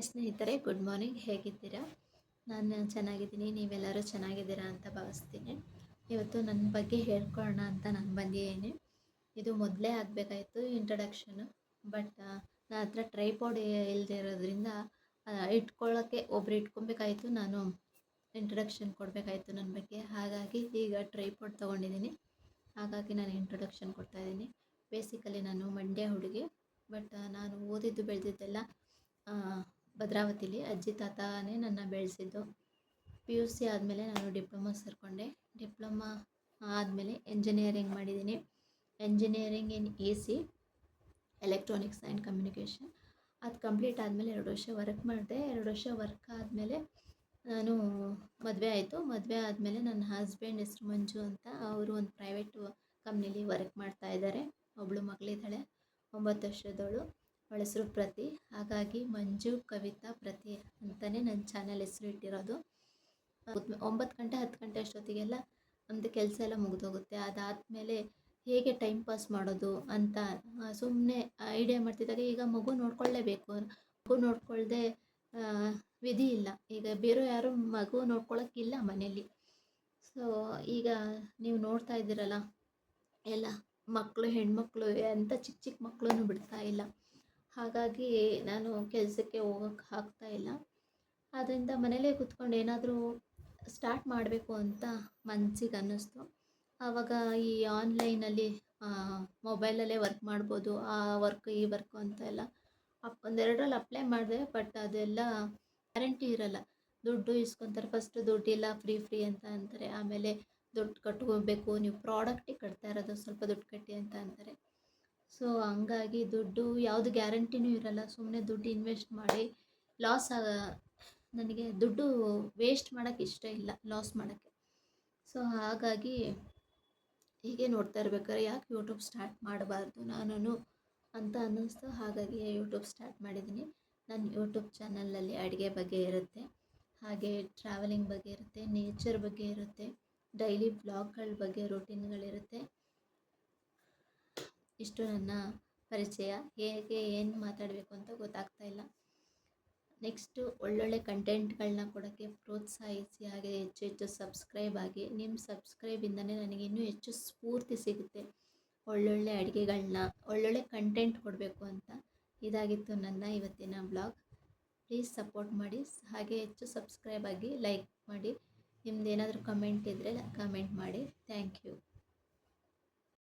Hi ಸ್ನೇಹಿತರೆ, good morning. ಹೇಗಿದ್ದೀರಾ? ನಾನು ಚೆನ್ನಾಗಿದ್ದೀನಿ. ನೀವೆಲ್ಲರೂ ಚೆನ್ನಾಗಿದ್ದೀರಾ ಅಂತ ಭಾವಿಸ್ತೀನಿ. ಇವತ್ತು ನನ್ನ ಬಗ್ಗೆ ಹೇಳ್ಕೊಳ್ಳೋಣ ಅಂತ ನಾನು ಬಂದಿದ್ದೀನಿ. ಇದು ಮೊದಲೇ ಆಗಬೇಕಾಯಿತು ಇಂಟ್ರಡಕ್ಷನು, ಬಟ್ ನನ್ನ ಹತ್ರ ಟ್ರೈಪಾಡ್ ಇಲ್ಲದೆ ಇರೋದ್ರಿಂದ ಇಟ್ಕೊಳ್ಳೋಕ್ಕೆ ಒಬ್ರು ಇಟ್ಕೊಬೇಕಾಯಿತು. ನಾನು ಇಂಟ್ರಡಕ್ಷನ್ ಕೊಡಬೇಕಾಯಿತು ನನ್ನ ಬಗ್ಗೆ. ಹಾಗಾಗಿ ಈಗ ಟ್ರೈಪಾಡ್ ತೊಗೊಂಡಿದ್ದೀನಿ. ಹಾಗಾಗಿ ನಾನು ಇಂಟ್ರೊಡಕ್ಷನ್ ಕೊಡ್ತಾಯಿದ್ದೀನಿ. ಬೇಸಿಕಲಿ ನಾನು ಮಂಡ್ಯ ಹುಡುಗಿ, ಬಟ್ ನಾನು ಓದಿದ್ದು ಬೆಳೆದಿದ್ದೆಲ್ಲ ಭದ್ರಾವತಿಲಿ. ಅಜ್ಜಿ ತಾತನೇ ನನ್ನ ಬೆಳೆಸಿದ್ದು. PUC ಆದಮೇಲೆ ನಾನು ಡಿಪ್ಲೊಮಾ ಸೇರಿಕೊಂಡೆ. ಡಿಪ್ಲೊಮಾ ಆದಮೇಲೆ ಎಂಜಿನಿಯರಿಂಗ್ ಮಾಡಿದ್ದೀನಿ. Engineering in AC, electronics and communication. ಅದು ಕಂಪ್ಲೀಟ್ ಆದಮೇಲೆ 2 ವರ್ಷ ವರ್ಕ್ ಮಾಡಿದೆ. 2 ವರ್ಷ ವರ್ಕ್ ಆದಮೇಲೆ ನಾನು ಮದುವೆ ಆಯಿತು. ಮದುವೆ ಆದಮೇಲೆ ನನ್ನ ಹಸ್ಬೆಂಡ್ ಹೆಸರು ಮಂಜು ಅಂತ. ಅವರು ಒಂದು ಪ್ರೈವೇಟ್ ಕಂಪ್ನೀಲಿ ವರ್ಕ್ ಮಾಡ್ತಾ ಇದ್ದಾರೆ. ಒಬ್ಬಳು ಮಗಳಿದ್ದಾಳೆ, 9 ವರ್ಷದವಳು. ಅವಳ ಹೆಸರು ಪ್ರತಿ. ಹಾಗಾಗಿ ಮಂಜು ಕವಿತಾ ಪ್ರತಿ ಅಂತಲೇ ನನ್ನ ಚಾನಲ್ ಹೆಸರು ಇಟ್ಟಿರೋದು. 9 ಗಂಟೆ 10 ಗಂಟೆ ಅಷ್ಟೊತ್ತಿಗೆಲ್ಲ ನಮ್ಮದು ಕೆಲಸ ಎಲ್ಲ ಮುಗಿದೋಗುತ್ತೆ. ಅದಾದಮೇಲೆ ಹೇಗೆ ಟೈಮ್ ಪಾಸ್ ಮಾಡೋದು ಅಂತ ಸುಮ್ಮನೆ ಐಡಿಯಾ ಮಾಡ್ತಿದ್ದಾಗ, ಈಗ ಮಗು ನೋಡ್ಕೊಳ್ಳೇಬೇಕು. ಮಗು ನೋಡ್ಕೊಳ್ದೆ ವಿಧಿ ಇಲ್ಲ. ಈಗ ಬೇರೆ ಯಾರು ಮಗು ನೋಡ್ಕೊಳ್ಳೋಕ್ಕಿಲ್ಲ ಮನೇಲಿ. ಸೊ ಈಗ ನೀವು ನೋಡ್ತಾ ಇದ್ದೀರಲ್ಲ, ಎಲ್ಲ ಮಕ್ಕಳು, ಹೆಣ್ಮಕ್ಳು, ಎಂಥ ಚಿಕ್ಕ ಚಿಕ್ಕ ಮಕ್ಕಳನ್ನು ಬಿಡ್ತಾ ಇಲ್ಲ. ಹಾಗಾಗಿ ನಾನು ಕೆಲಸಕ್ಕೆ ಹೋಗೋಕ್ಕೆ ಆಗ್ತಾಯಿಲ್ಲ. ಆದ್ದರಿಂದ ಮನೇಲೇ ಕೂತ್ಕೊಂಡು ಏನಾದರೂ ಸ್ಟಾರ್ಟ್ ಮಾಡಬೇಕು ಅಂತ ಮನಸ್ಸಿಗೆ ಅನ್ನಿಸ್ತು. ಆವಾಗ ಈ ಆನ್ಲೈನಲ್ಲಿ ಮೊಬೈಲಲ್ಲೇ ವರ್ಕ್ ಮಾಡ್ಬೋದು, ಆ ವರ್ಕ್ ಈ ವರ್ಕು ಅಂತ ಎಲ್ಲ ಒಂದೆರಡರಲ್ಲಿ ಅಪ್ಲೈ ಮಾಡಿದೆ. ಬಟ್ ಅದೆಲ್ಲ ಗ್ಯಾರಂಟಿ ಇರಲ್ಲ. ದುಡ್ಡು ಇಸ್ಕೊತಾರೆ. ಫಸ್ಟು ದುಡ್ಡಿಲ್ಲ, ಫ್ರೀ ಅಂತ ಅಂತಾರೆ. ಆಮೇಲೆ ದುಡ್ಡು ಕಟ್ಕೋಬೇಕು, ನೀವು ಪ್ರಾಡಕ್ಟಿಗೆ ಕಟ್ತಾ ಇರೋದು, ಸ್ವಲ್ಪ ದುಡ್ಡು ಕಟ್ಟಿ ಅಂತ ಅಂತಾರೆ. ಸೊ ಹಂಗಾಗಿ ದುಡ್ಡು ಯಾವುದು ಗ್ಯಾರಂಟಿನೂ ಇರಲ್ಲ. ಸುಮ್ಮನೆ ದುಡ್ಡು ಇನ್ವೆಸ್ಟ್ ಮಾಡಿ ನನಗೆ ದುಡ್ಡು ವೇಸ್ಟ್ ಮಾಡೋಕ್ಕೆ ಇಷ್ಟ ಇಲ್ಲ, ಲಾಸ್ ಮಾಡೋಕ್ಕೆ. ಸೊ ಹಾಗಾಗಿ ಹೀಗೆ ನೋಡ್ತಾ ಇರ್ಬೇಕಾದ್ರೆ ಯಾಕೆ ಯೂಟ್ಯೂಬ್ ಸ್ಟಾರ್ಟ್ ಮಾಡಬಾರ್ದು ನಾನು ಅಂತ ಅನ್ನಿಸ್ತು. ಹಾಗಾಗಿ ಯೂಟ್ಯೂಬ್ ಸ್ಟಾರ್ಟ್ ಮಾಡಿದ್ದೀನಿ. ನನ್ನ ಯೂಟ್ಯೂಬ್ ಚಾನಲಲ್ಲಿ ಅಡುಗೆ ಬಗ್ಗೆ ಇರುತ್ತೆ, ಹಾಗೆ ಟ್ರಾವೆಲಿಂಗ್ ಬಗ್ಗೆ ಇರುತ್ತೆ, ನೇಚರ್ ಬಗ್ಗೆ ಇರುತ್ತೆ, ಡೈಲಿ ಬ್ಲಾಗ್ಗಳ ಬಗ್ಗೆ ರೂಟೀನ್ಗಳಿರುತ್ತೆ. ಇಷ್ಟು ನನ್ನ ಪರಿಚಯ. ಹೇಗೆ ಏನು ಮಾತಾಡಬೇಕು ಅಂತ ಗೊತ್ತಾಗ್ತಾ ಇಲ್ಲ. ನೆಕ್ಸ್ಟು ಒಳ್ಳೊಳ್ಳೆ ಕಂಟೆಂಟ್ಗಳನ್ನ ಕೊಡೋಕ್ಕೆ ಪ್ರೋತ್ಸಾಹಿಸಿ, ಹಾಗೆ ಹೆಚ್ಚು ಹೆಚ್ಚು ಸಬ್ಸ್ಕ್ರೈಬ್ ಆಗಿ. ನಿಮ್ಮ ಸಬ್ಸ್ಕ್ರೈಬಿಂದನೇ ನನಗೆ ಇನ್ನೂ ಹೆಚ್ಚು ಸ್ಫೂರ್ತಿ ಸಿಗುತ್ತೆ ಒಳ್ಳೊಳ್ಳೆ ಅಡುಗೆಗಳನ್ನ, ಒಳ್ಳೊಳ್ಳೆ ಕಂಟೆಂಟ್ ಕೊಡಬೇಕು ಅಂತ. ಇದಾಗಿತ್ತು ನನ್ನ ಇವತ್ತಿನ ಬ್ಲಾಗ್. ಪ್ಲೀಸ್ ಸಪೋರ್ಟ್ ಮಾಡಿ, ಹಾಗೆ ಹೆಚ್ಚು ಸಬ್ಸ್ಕ್ರೈಬ್ ಆಗಿ, ಲೈಕ್ ಮಾಡಿ. ನಿಮ್ದು ಏನಾದರೂ ಕಮೆಂಟ್ ಇದ್ದರೆ ಕಮೆಂಟ್ ಮಾಡಿ. Thank you.